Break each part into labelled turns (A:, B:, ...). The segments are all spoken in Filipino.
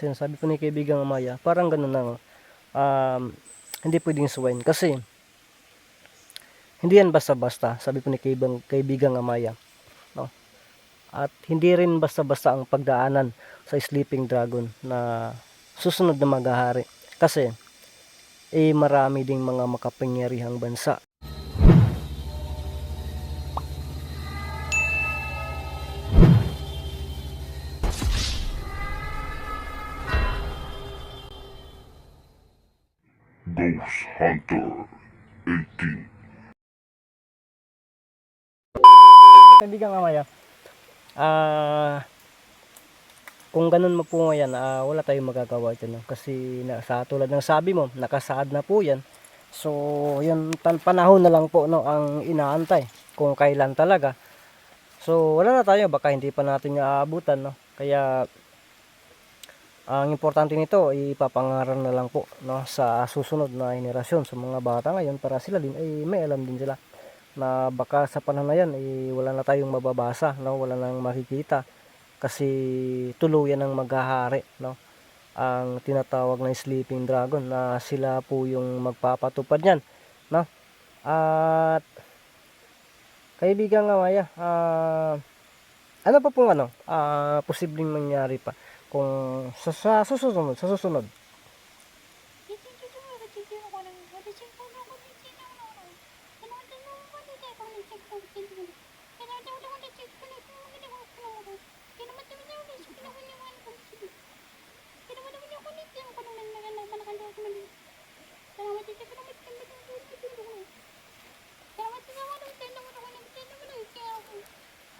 A: Sinasabi ko ni kaibigang Amaya, parang ganun lang. Hindi pwedeng suwayin kasi hindi yan basta-basta, sabi ko ni kaibigang Amaya, no? At hindi rin basta-basta ang pagdaanan sa sleeping dragon na susunod na maghahari. Kasi marami ding mga makapangyarihang bansa.
B: Ghost Hunter 18.
A: Kaibigang Amaya, kung ganun mo po ngayon, wala tayong magagawa dyan, no? Kasi sa tulad ng sabi mo, nakasaad na po yan. So, yun, panahon na lang po, no, ang inaantay kung kailan talaga. So, wala na tayo, baka hindi pa natin aabutan, no? Kaya, ang importante nito, ipapangaral na lang po, no, sa susunod na henerasyon, sa mga bata ngayon, para sila din, may alam din sila na baka sa panahon na yan, wala na tayong mababasa, no? Wala nang makikita kasi tuluyan ng maghahari, no, ang tinatawag na sleeping dragon, na sila po yung magpapatupad niyan, no. At kaibigan nga Maya, ano pa pong posibleng mangyari pa kung sa susunod.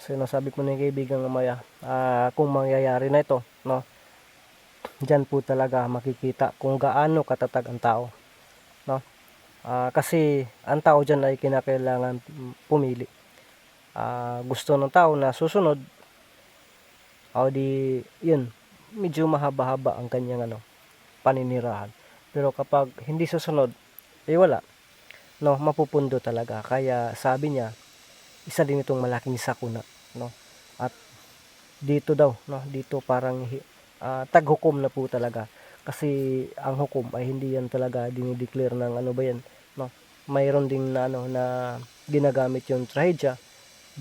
A: Sinasabi ko na kaibigan ng Maya, kung mangyayari na ito, no, diyan po talaga makikita kung gaano katatag ang tao, no. Kasi ang tao diyan ay kinakailangan pumili. Gusto ng tao na susunod, o di yun, medyo mahaba-haba ang kanyang paninirahan. Pero kapag hindi susunod, wala, no, mapupundo talaga. Kaya sabi niya, isa din itong malaking sakuna, no. At dito daw, no, dito parang taghukom na po talaga. Kasi ang hukom ay hindi yan talaga dinideclare ng ano ba yan, no. Mayroon ding na ginagamit yung trahedya,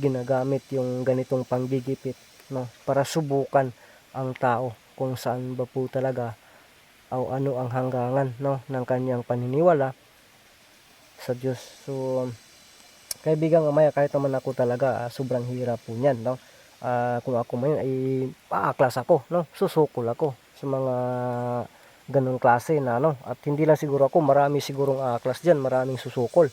A: ginagamit yung ganitong panggigipit, no, para subukan ang tao kung saan ba po talaga o ano ang hanggangan, no, ng kanyang paniniwala sa Diyos. So kaibigan Amaya, kahit naman ako talaga sobrang hirap po niyan, no. Kung ako ngayon ay paaklas ako, no, susukol ako sa mga ganong klase na at hindi lang siguro ako, marami sigurong aaklas diyan, maraming susukol.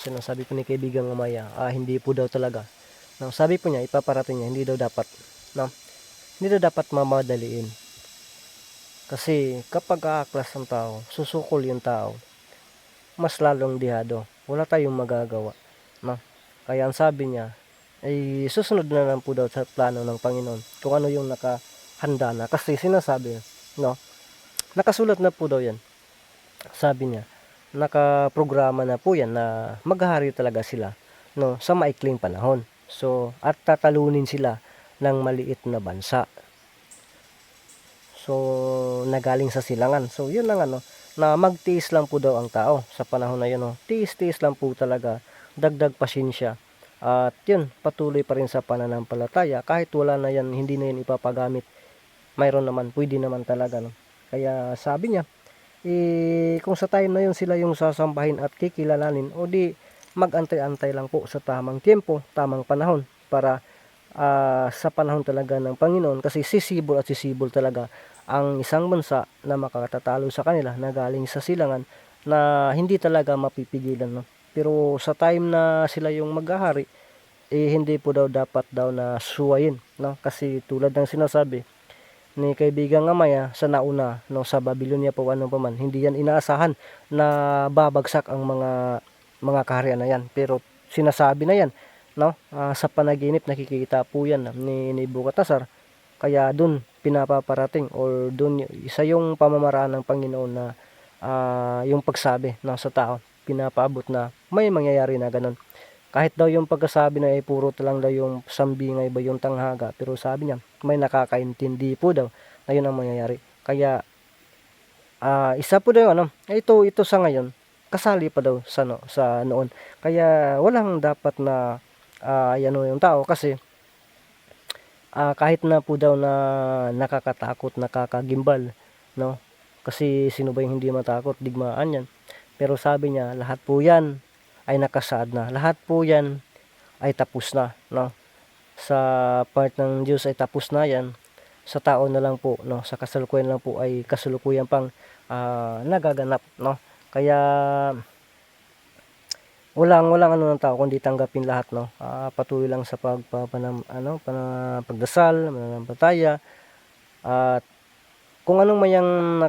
A: Sinasabi po ni kaibigang Amaya, hindi po daw talaga. No, sabi po niya, ipaparating niya, hindi daw dapat, no, hindi daw dapat mamadaliin. Kasi kapag aaklas ang tao, susukol yung tao, mas lalong dihado. Wala tayong magagawa, no. Kaya ang sabi niya, ay susunod na lang po daw sa plano ng Panginoon kung ano yung nakahanda na. Kasi sinasabi, no, nakasulat na po daw yan. Sabi niya, nakaprograma na po yan na maghahari talaga sila, no, sa maikling panahon. So, at tatalunin sila ng maliit na bansa. So, nagaling sa silangan. So, yun lang na magtiis lang po daw ang tao sa panahon na yun. Tiis-tiis lang po talaga, dagdag pasensya. At yun, patuloy pa rin sa pananampalataya. Kahit wala na yan, hindi na yan ipapagamit. Mayroon naman, pwede naman talaga, no. Kaya sabi niya, kung sa time na yun sila yung sasambahin at kikilalanin, o di magantay-antay lang po sa tamang tiempo, tamang panahon, para sa panahon talaga ng Panginoon. Kasi sisibol at sisibol talaga ang isang bansa na makatatalo sa kanila, na galing sa silangan, na hindi talaga mapipigilan, no. Pero sa time na sila yung maghahari, hindi po daw dapat daw na suwayin, no. Kasi tulad ng sinasabi, ni kaibigang Amaya sa nauna, no, sa Babylonia po ano pa man. Hindi yan inaasahan na babagsak ang mga kaharian na yan. Pero sinasabi na yan, no, sa panaginip nakikita po yan ni Nebukadnezar. Kaya dun pinapaparating or dun isa yung pamamaraan ng Panginoon na yung pagsabi na sa tao, pinapaabot na may mangyayari na ganun. Kahit daw yung pagkasabi na puro lang daw yung sambingay ba yung tanghaga, pero sabi niya may nakakaintindi po daw na yun ang mangyayari. Kaya isa po daw ano, ito sa ngayon kasali pa daw sa noon. Kaya walang dapat na ano yung tao kasi kahit na po daw na nakakatakot, nakakagimbal, no? Kasi sino ba yung hindi matakot, digmaan yan. Pero sabi niya, lahat po yan ay nakasaad na. Lahat po yan ay tapos na, no? Sa part ng Diyos ay tapos na yan. Sa tao na lang po, no? Sa kasalukuyan lang po ay kasalukuyan pang nagaganap, no? Kaya walang ano ng tao kundi tanggapin lahat, no? Patuloy lang sa pagdasal, mananampalataya, at kung anong mayang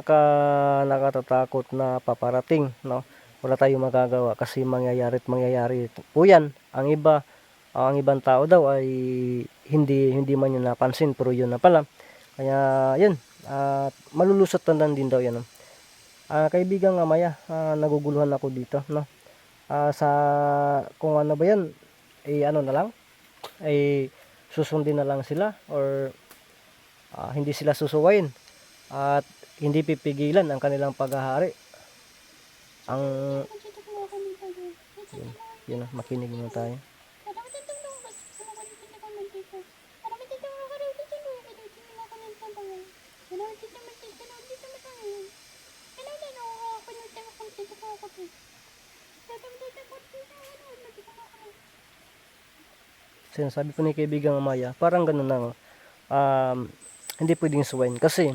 A: nakatatakot na paparating, no? Wala tayong magagawa kasi mangyayari po yan. Ang ibang tao daw ay hindi man yun napansin, pero yun na pala. Kaya yun, malulusot na din daw yan, no? Kaibigang Amaya, naguguluhan ako dito, no? Kung ano ba yan, ano na lang, susundin na lang sila or hindi sila susuwayin at hindi pipigilan ang kanilang paghahari. Ang yun na, makinig muna tayo. Sinasabi ko ni kaibigang Amaya, parang ganun lang, hindi pwedeng suwayin kasi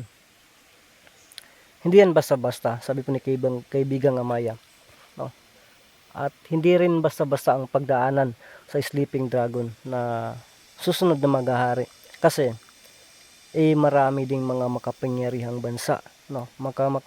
A: hindi yan basta-basta, sabi ko ni kaibigang Amaya, no? At hindi rin basta-basta ang pagdaanan sa sleeping dragon na susunod na maghahari kasi marami ding mga makapangyarihang bansa, no?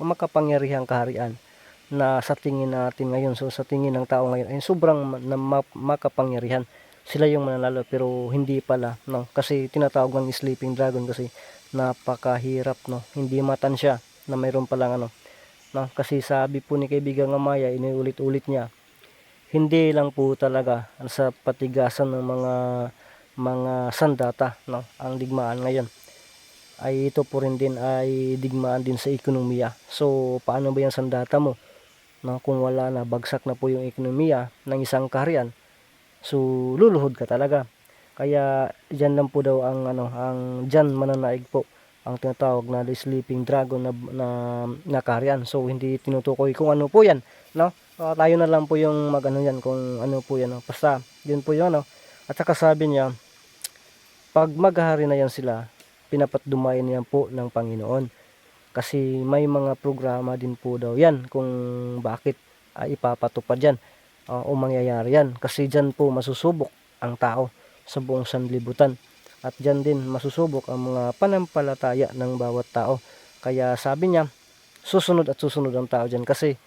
A: Makapangyarihang kaharian na sa tingin natin ngayon, so sa tingin ng tao ngayon ay sobrang makapangyarihan, sila yung mananalo, pero hindi pala, no? Kasi tinatawag ng sleeping dragon kasi napakahirap, no? Hindi matansya na mayroon palang ano, no? Kasi sabi po ni kaibigang Amaya, iniulit-ulit niya, hindi lang po talaga sa patigasan ng mga sandata, no, ang digmaan ngayon, ay ito po rin din ay digmaan din sa ekonomiya. So paano ba yung sandata mo, no, kung wala na, bagsak na po yung ekonomiya ng isang kaharian, so luluhod ka talaga. Kaya diyan lang po daw ang diyan mananaig po ang tinatawag na the sleeping dragon na kaharian. So hindi tinutukoy kung ano po yan, no? Tayo na lang po yung magano yan kung ano po yan, no? Basta yun po yun, no? At saka sabi niya, pag maghahari na yan sila, pinapatdumayan yan po ng Panginoon. Kasi may mga programa din po daw yan kung bakit ipapatupad yan o mangyayari yan. Kasi dyan po masusubok ang tao sa buong sanlibutan. At dyan din masusubok ang mga panampalataya ng bawat tao. Kaya sabi niya, susunod at susunod ang tao dyan kasi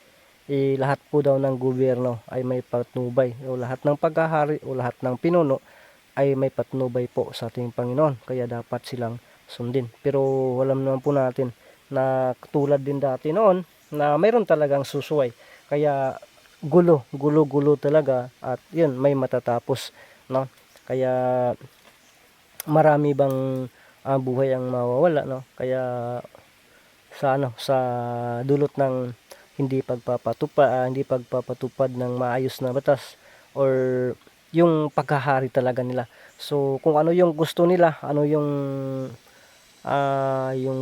A: lahat po daw ng gobyerno ay may patnubay, o lahat ng paghahari o lahat ng pinuno ay may patnubay po sa ating Panginoon. Kaya dapat silang sundin. Pero alam naman po natin na tulad din dati noon na mayroon talagang susuway. Kaya gulo talaga at yun, may matatapos, no? Kaya marami bang buhay ang mawawala, no? Kaya sa dulot ng hindi pagpapatupad ng maayos na batas or yung paghahari talaga nila. So kung ano yung gusto nila, ano yung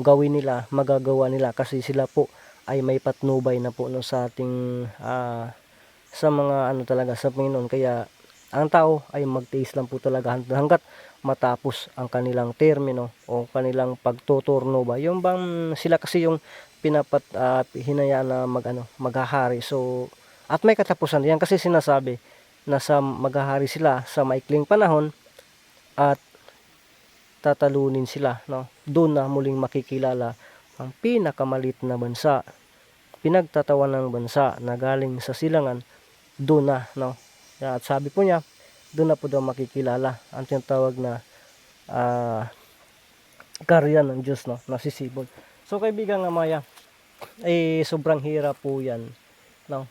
A: gawin nila, magagawa nila kasi sila po ay may patnubay na po, no, sa ating sa mga ano talaga sa Panginoon. Kaya ang tao ay magtiis lang po talaga hanggat matapos ang kanilang termino o kanilang pagtuturno ba. Yung bang sila kasi yung hinayaan na maghahari. So at may katapusan yan kasi sinasabi na sa maghahari sila sa maikling panahon at tatalunin sila, no? Doon na muling makikilala ang pinakamalit na bansa, pinagtatawan ng bansa na galing sa silangan, doon na, no? At sabi po niya, doon na po daw makikilala ang tinatawag na karyan ng Diyos, no? Nasisibol. So kaibigan nga maya, sobrang hirap po yan, no?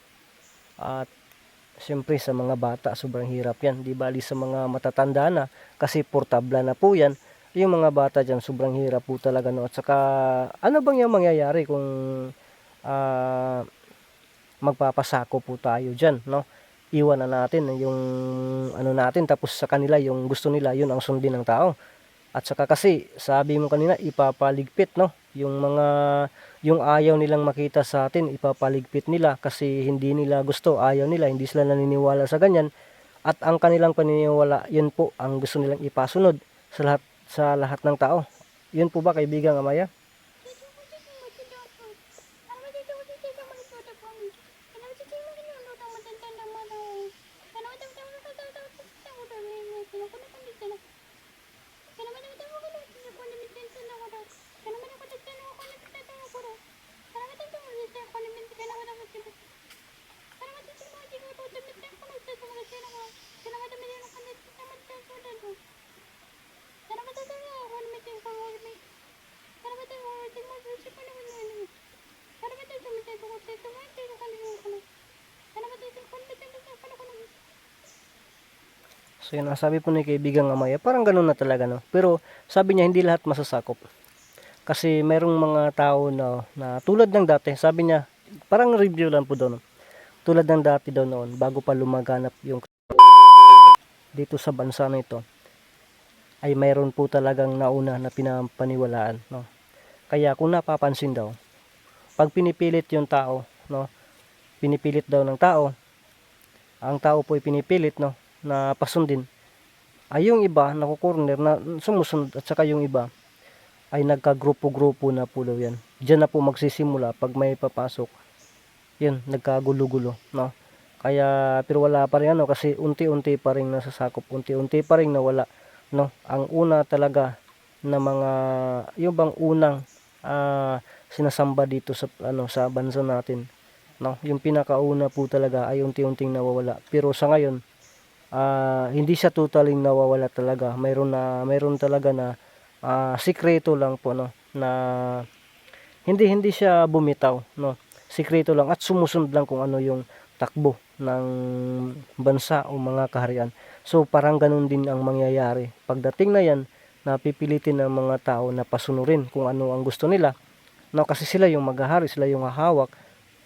A: At siyempre sa mga bata, sobrang hirap yan. Di bali sa mga matatanda na, kasi portabla na po yan. Yung mga bata dyan, sobrang hirap po talaga, no? At saka, ano bang yung mangyayari kung magpapasako po tayo dyan, no? Iwan na natin yung ano natin, tapos sa kanila yung gusto nila, yun ang sundin ng tao. At saka kasi, sabi mo kanina, ipapaligpit, no? Yung ayaw nilang makita sa atin, ipapaligpit nila kasi hindi nila gusto, ayaw nila, hindi sila naniniwala sa ganyan. At ang kanilang paniniwala, yun po ang gusto nilang ipasunod sa lahat ng tao. Yun po ba, kaibigan Amaya? So yun ang sabi po ni kaibigang Amaya, parang ganun na talaga, no? Pero sabi niya hindi lahat masasakop. Kasi merong mga tao na tulad ng dati, sabi niya, parang review lang po doon. Tulad ng dati daw noon, bago pa lumaganap yung dito sa bansa na ito, ay mayroon po talagang nauna na pinapaniwalaan, no? Kaya kung napapansin daw, pag pinipilit yung tao, no? Pinipilit daw ng tao, ang tao po ay pinipilit, no? Na pasundin, ay yung iba nakukorner na sumusunod, at saka yung iba ay nagkagrupo-grupo na po daw yan. Diyan na po magsisimula pag may papasok. Yun, nagkagulo-gulo, no? Kaya, pero wala pa rin ano, kasi unti-unti pa rin nasasakop, unti-unti pa rin nawala, no? Ang una talaga na mga, yung bang unang sinasamba dito sa, sa bansa natin, no? Yung pinakauna po talaga ay unti-unting nawawala. Pero sa ngayon, hindi siya totally nawawala talaga. Mayroon talaga na sikreto lang po, no, na hindi siya bumitaw, no. Sikreto lang at sumusunod lang kung ano yung takbo ng bansa o mga kaharian. So parang ganun din ang mangyayari. Pagdating na yan, napipilitin ng mga tao na pasunurin kung ano ang gusto nila. No, kasi sila yung maghahari, sila yung hahawak.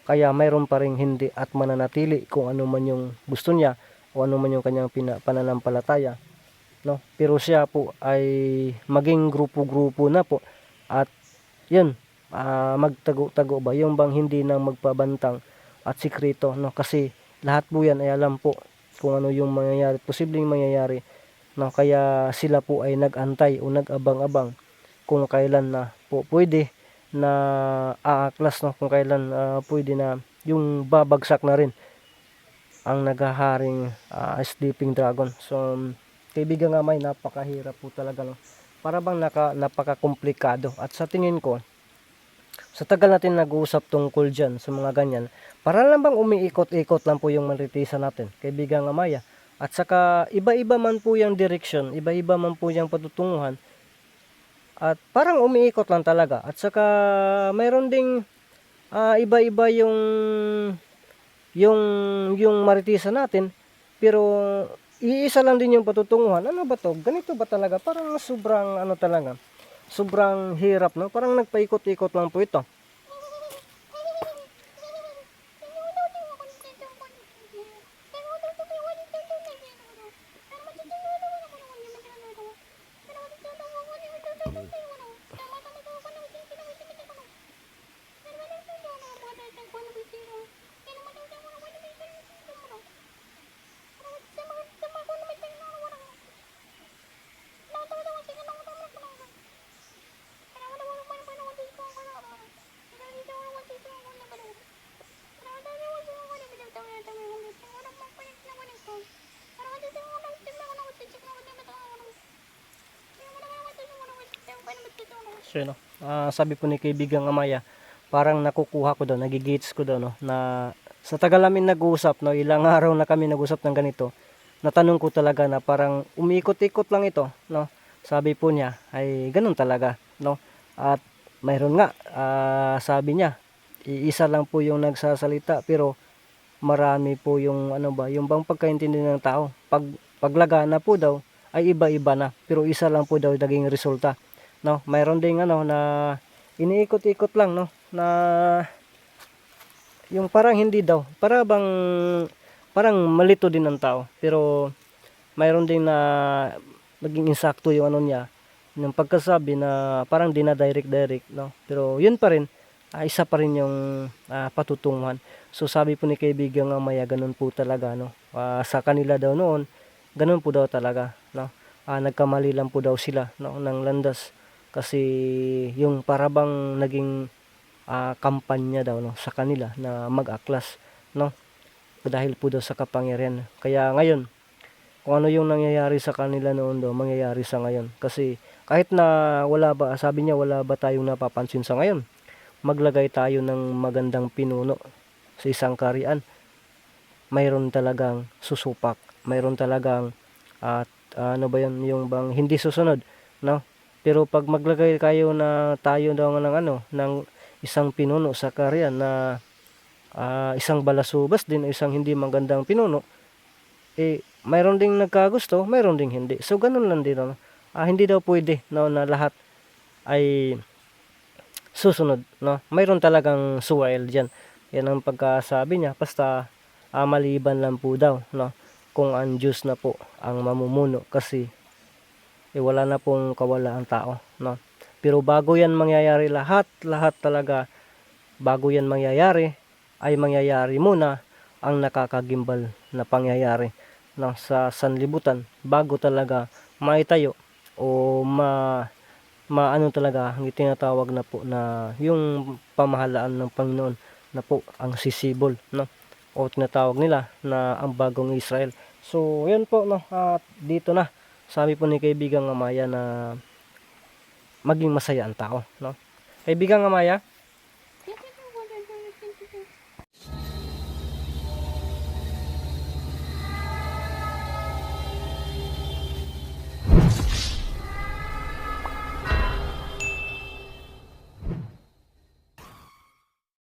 A: Kaya mayroon pa rin hindi at mananatili kung ano man yung gusto niya o ano man yung kanyang pananampalataya, no? Pero siya po ay maging grupo-grupo na po, at yun, magtago-tago ba yung bang hindi na magpabantang at sikreto, no? Kasi lahat po yan ay alam po kung ano yung mangyayari, posibleng mangyayari, no? Kaya sila po ay nag-antay o nag-abang-abang kung kailan na po pwede na aaklas, no? Kung kailan pwede na yung babagsak na rin ang naghaharing sleeping dragon. So kaibigan nga, may napakahirap po talaga, no? Para bang napaka-komplikado. At sa tingin ko, sa tagal natin nag-uusap tungkol dyan sa mga ganyan, para lang bang umiikot-ikot lang po yung maritisa natin, kaibigan nga Maya. At saka iba-iba man po yung direction, iba-iba man po yung patutunguhan, at parang umiikot lang talaga. At saka mayroon ding iba-iba yung maritisa natin, pero iisa lang din yung patutunguhan. Ano ba to? Ganito ba talaga? Parang sobrang ano talaga, sobrang hirap, no? Parang nagpaikot-ikot lang po ito. So yun, no? Sabi po ni kaibigang Amaya, parang nakukuha ko daw, nagigits ko daw, no, na sa tagal namin nag-uusap, no, ilang araw na kami nag-usap ng ganito, natanong ko talaga na parang umiikot-ikot lang ito, no. Sabi po niya ay ganun talaga, no. At mayroon nga, sabi niya, iisa lang po yung nagsasalita pero marami po yung ano ba, yung bang pagkaintindi ng tao. Paglaga na po daw ay iba-iba na, pero isa lang po daw naging resulta, no. Mayroon ding ano na iniikot-ikot lang, no, na yung parang hindi daw, parang malito din ng tao, pero mayroon din na naging insakto yung ano niya, yung pagkasabi na parang dinadirect, no, pero yun pa rin, isa pa rin yung patutunguhan. So sabi po ni kaibigan nga Maya, ganun po talaga, no. Sa kanila daw noon, ganun po daw talaga, no. Nagkamali lang po daw sila, no, ng landas, kasi yung parabang naging kampanya daw, no, sa kanila na mag-aklas, no, dahil po daw sa kapangyarihan. Kaya ngayon, kung ano yung nangyayari sa kanila noon daw, mangyayari sa ngayon. Kasi kahit na wala ba, sabi niya, wala ba tayong napapansin sa ngayon, maglagay tayo ng magandang pinuno sa isang karian, mayroon talagang susupak, mayroon talagang at ano ba yun, yung bang hindi susunod, no. Pero pag maglagay kayo na tayo daw ng ano, ng isang pinuno sa karian na isang balasubas din, isang hindi magandang pinuno, mayroon ding nagkagusto, mayroon ding hindi. So ganun lang din, no? Hindi daw pwede, no, na lahat ay susunod, no. Mayroon talagang suwail diyan. Yan ang pagkasabi niya, basta maliban lang po daw, no, kung ang Diyos na po ang mamumuno, kasi wala na pong kawala ang tao, no. Pero bago yan mangyayari, lahat talaga, bago yan mangyayari, ay mangyayari muna ang nakakagimbal na pangyayari, no, sa sanlibutan, bago talaga maitayo o maano talaga ang tinatawag na po na yung pamahalaan ng Panginoon na po ang sisibol, no, o tinatawag nila na ang bagong Israel. So yun po, no, at dito na sabi po ni kaibigang Amaya na maging masaya ang tao, no. Kaibigang Amaya,